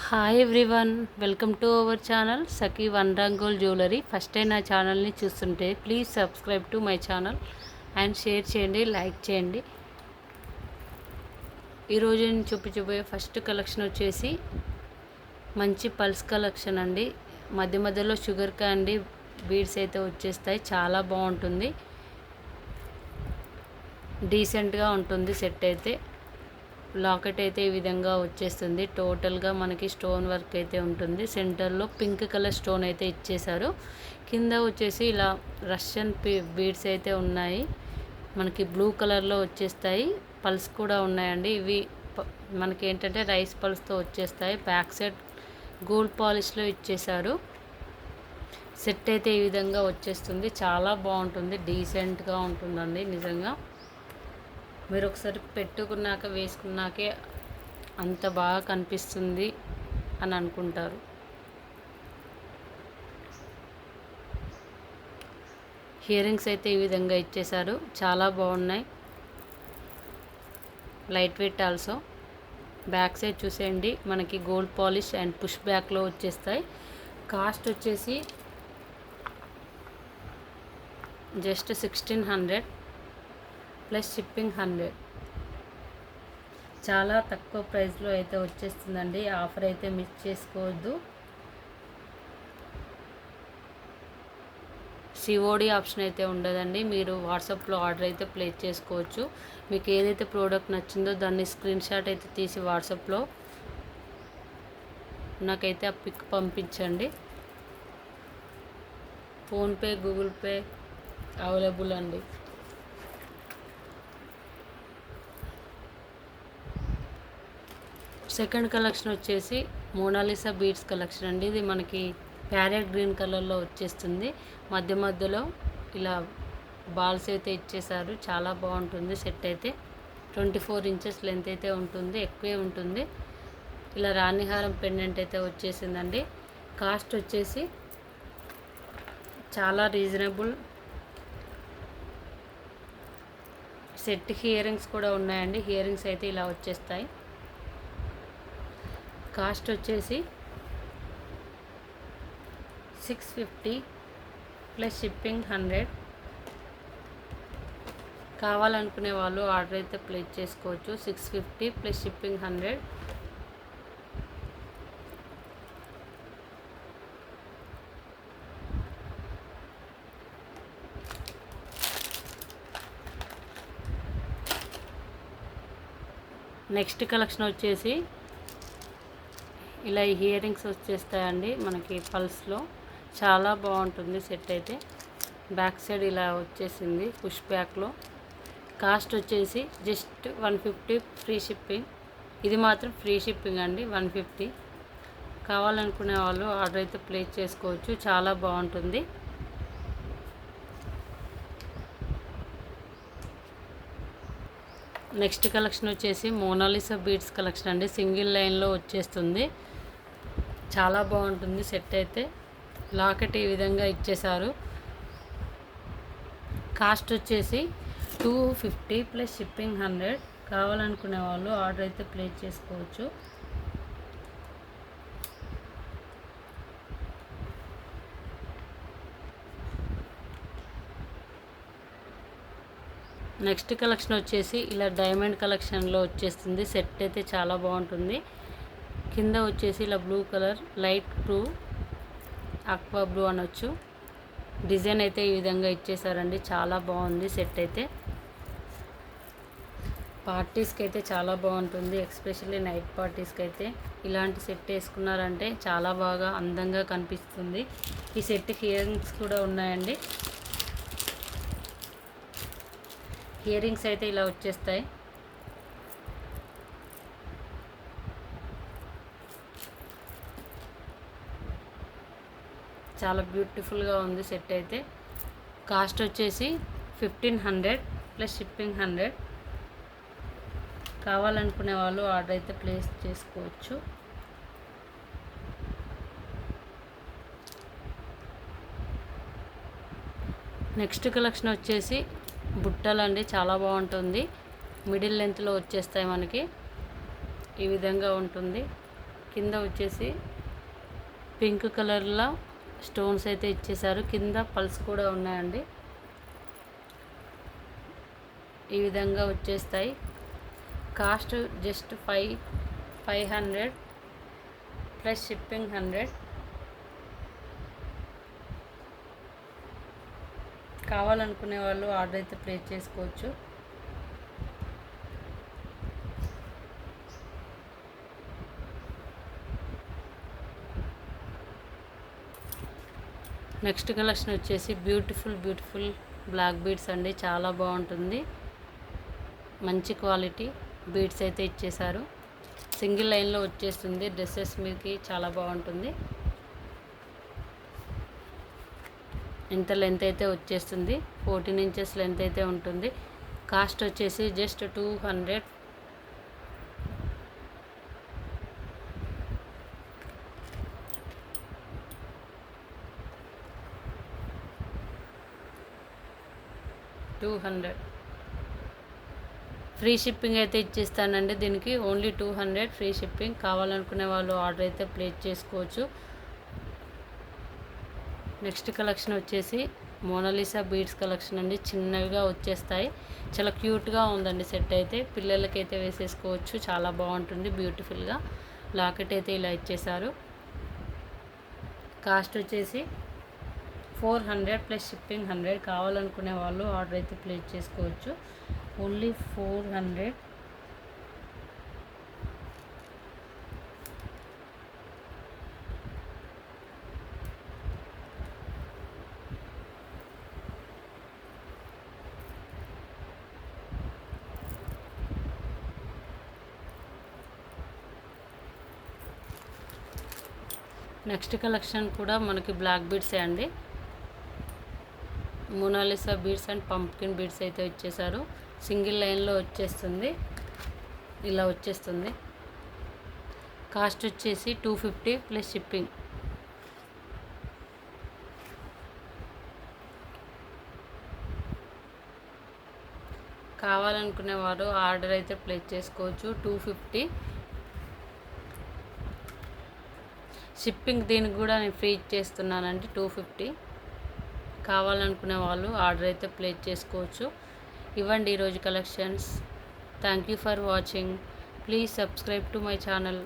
Hi everyone, welcome to our channel Sakhi one gram gold jewellery. First time నా ఛానల్ని చూస్తుంటే please subscribe to my channel and share చేయండి, like చేయండి. ఈరోజు నేను చూపించబోయే ఫస్ట్ కలెక్షన్ వచ్చేసి మంచి పల్స్ కలెక్షన్ అండి. మధ్య మధ్యలో షుగర్ క్యాండీ బీడ్స్ అయితే వచ్చేస్తాయి. చాలా బాగుంటుంది, డీసెంట్గా ఉంటుంది. సెట్ అయితే లాకెట్ అయితే ఈ విధంగా వచ్చేస్తుంది. టోటల్గా మనకి స్టోన్ వర్క్ అయితే ఉంటుంది. సెంటర్లో పింక్ కలర్ స్టోన్ అయితే ఇచ్చేశారు. కింద వచ్చేసి ఇలా రష్యన్ బీడ్స్ అయితే ఉన్నాయి. మనకి బ్లూ కలర్లో వచ్చేస్తాయి. పల్స్ కూడా ఉన్నాయండి. ఇవి మనకి ఏంటంటే రైస్ పల్స్తో వచ్చేస్తాయి. బ్యాక్ సైడ్ గోల్డ్ పాలిష్లో ఇచ్చేశారు. సెట్ అయితే ఈ విధంగా వచ్చేస్తుంది. చాలా బాగుంటుంది, డీసెంట్గా ఉంటుందండి. నిజంగా మీరు ఒకసారి పెట్టుకున్నాక వేసుకున్నాకే అంత బాగా కనిపిస్తుంది అని అనుకుంటారు. ఇయర్ రింగ్స్ అయితే ఈ విధంగా ఇచ్చేశారు. చాలా బాగున్నాయి, light weight also. Back side చూసేయండి, మనకి గోల్డ్ పాలిష్ అండ్ పుష్ బ్యాక్లో వచ్చేస్తాయి. కాస్ట్ వచ్చేసి జస్ట్ 1600 ప్లస్ షిప్పింగ్ 100. చాలా తక్కువ ప్రైస్లో అయితే వచ్చేస్తుందండి. ఆఫర్ అయితే మిస్ చేసుకోవద్దు. సిఓడి ఆప్షన్ అయితే ఉండదండి. మీరు వాట్సాప్లో ఆర్డర్ అయితే ప్లేస్ చేసుకోవచ్చు. మీకు ఏదైతే ప్రోడక్ట్ నచ్చిందో దాన్ని స్క్రీన్ షాట్ అయితే తీసి వాట్సాప్లో నాకైతే ఆ పిక్ పంపించండి. ఫోన్పే, గూగుల్ పే అవైలబుల్ అండి. సెకండ్ కలెక్షన్ వచ్చేసి మోనాలిసా బీడ్స్ కలెక్షన్ అండి. ఇది మనకి ప్యారెట్ గ్రీన్ కలర్లో వచ్చేస్తుంది. మధ్య మధ్యలో ఇలా బాల్స్ అయితే ఇచ్చేసారు. చాలా బాగుంటుంది. సెట్ అయితే 24 ఇంచెస్ లెంత్ అయితే ఉంటుంది, ఎక్కువే ఉంటుంది. ఇలా రాణిహారం పెండెంట్ అయితే వచ్చేసిందండి. కాస్ట్ వచ్చేసి చాలా రీజనబుల్. సెట్ ఇయర్ రింగ్స్ కూడా ఉన్నాయండి. ఇయర్ రింగ్స్ అయితే ఇలా వచ్చేస్తాయి. కాస్ట్ వచ్చేసి 650 ప్లస్ షిప్పింగ్ 100. కావాలనుకునే వాళ్ళు ఆర్డర్ అయితే ప్లేస్ చేసుకోవచ్చు. 650 ప్లస్ షిప్పింగ్ 100. నెక్స్ట్ కలెక్షన్ వచ్చేసి ఇలా ఇయర్ రింగ్స్ వచ్చేస్తాయండి మనకి పల్స్లో. చాలా బాగుంటుంది సెట్ అయితే. బ్యాక్ సైడ్ ఇలా వచ్చేసింది పుష్ బ్యాక్లో. కాస్ట్ వచ్చేసి జస్ట్ 150 ఫ్రీ షిప్పింగ్. ఇది మాత్రం ఫ్రీ షిప్పింగ్ అండి, 150. కావాలనుకునే వాళ్ళు ఆర్డర్ అయితే ప్లేస్ చేసుకోవచ్చు. చాలా బాగుంటుంది. నెక్స్ట్ కలెక్షన్ వచ్చేసి మోనాలిసా బీడ్స్ కలెక్షన్ అండి. సింగిల్ లైన్లో వచ్చేస్తుంది. చాలా బాగుంటుంది సెట్ అయితే. లాకెట్ ఈ విధంగా ఇచ్చేశారు. కాస్ట్ వచ్చేసి 250 ప్లస్ షిప్పింగ్ 100. కావాలనుకునే వాళ్ళు ఆర్డర్ అయితే ప్లేస్ చేసుకోవచ్చు. నెక్స్ట్ కలెక్షన్ వచ్చేసి ఇలా డైమండ్ కలెక్షన్లో వచ్చేస్తుంది. సెట్ అయితే చాలా బాగుంటుంది. కింద వచ్చేసి ఇలా blue colour, light blue, aqua blue అనొచ్చు. డిజైన్ అయితే ఈ విధంగా ఇచ్చేసారండి. చాలా బాగుంది సెట్ అయితే. పార్టీస్కి అయితే చాలా బాగుంటుంది, ఎస్పెషల్లీ నైట్ పార్టీస్కి అయితే ఇలాంటి సెట్ వేసుకున్నారంటే చాలా బాగా అందంగా కనిపిస్తుంది. ఈ సెట్కి ఇయర్ రింగ్స్ కూడా ఉన్నాయండి. ఇయర్ రింగ్స్ అయితే ఇలా వచ్చేస్తాయి. చాలా బ్యూటిఫుల్గా ఉంది సెట్ అయితే. కాస్ట్ వచ్చేసి 1500 ప్లస్ షిప్పింగ్ 100. కావాలనుకునే వాళ్ళు ఆర్డర్ అయితే ప్లేస్ చేసుకోవచ్చు. నెక్స్ట్ కలెక్షన్ వచ్చేసి బుట్టలు అండి. చాలా బాగుంటుంది. మిడిల్ లెంత్లో వచ్చేస్తాయి మనకి. ఈ విధంగా ఉంటుంది. కింద వచ్చేసి పింక్ కలర్లో స్టోన్స్ అయితే ఇచ్చేసారు. కింద పల్స్ కూడా ఉన్నాయండి. ఈ విధంగా వచ్చేస్తాయి. Cost just 500 plus shipping 100. కావాలనుకునే వాళ్ళు ఆర్డర్ అయితే ప్లేస్ చేసుకోవచ్చు. నెక్స్ట్ కలెక్షన్ వచ్చేసి బ్యూటిఫుల్ బ్లాక్ బీడ్స్ అండి. చాలా బాగుంటుంది. మంచి క్వాలిటీ బీడ్స్ అయితే ఇచ్చేసారు. సింగిల్ లైన్లో వచ్చేస్తుంది. డ్రెస్సెస్ మీదకి చాలా బాగుంటుంది. ఇంత లెంత్ అయితే వచ్చేస్తుంది. 14 ఇంచెస్ లెంత్ అయితే ఉంటుంది. కాస్ట్ వచ్చేసి జస్ట్ 200. ఫ్రీ షిప్పింగ్ అయితే ఇచ్చేస్తానండి. దీనికి ఓన్లీ 200 ఫ్రీ షిప్పింగ్. కావాలనుకునే వాళ్ళు ఆర్డర్ అయితే ప్లేస్ చేసుకోవచ్చు. నెక్స్ట్ కలెక్షన్ వచ్చేసి మోనాలిసా బీడ్స్ కలెక్షన్ అండి. చిన్నవిగా వచ్చేస్తాయి. చాలా క్యూట్గా ఉందండి సెట్ అయితే. పిల్లలకైతే వేసేసుకోవచ్చు. చాలా బాగుంటుంది బ్యూటిఫుల్గా. లాకెట్ అయితే ఇలా ఇచ్చేసారు. కాస్ట్ వచ్చేసి 400 ప్లస్ షిప్పింగ్ 100. కావాలనుకునే వాళ్ళు ఆర్డర్ అయితే ప్లేస్ చేసుకోవచ్చు. ఓన్లీ 400. నెక్స్ట్ కలెక్షన్ కూడా మనకి బ్లాక్ బీడ్సే అండి. Monalisa beads and pumpkin beads అయితే ఇచ్చేసారు. సింగిల్ లైన్లో వచ్చేస్తుంది. ఇలా వచ్చేస్తుంది. కాస్ట్ వచ్చేసి 250 ప్లస్ షిప్పింగ్. కావాలనుకునే వారు ఆర్డర్ అయితే ప్లేస్ చేసుకోవచ్చు. 250 షిప్పింగ్. దీనికి కూడా నేను ఫ్రీ ఇచ్చేస్తున్నానండి. 250. కావాలనుకునే వాళ్ళు ఆర్డర్ అయితే ప్లేస్ చేసుకోవచ్చు. ఇవ్వండి ఈరోజు collections. Thank you for watching. Please subscribe to my channel.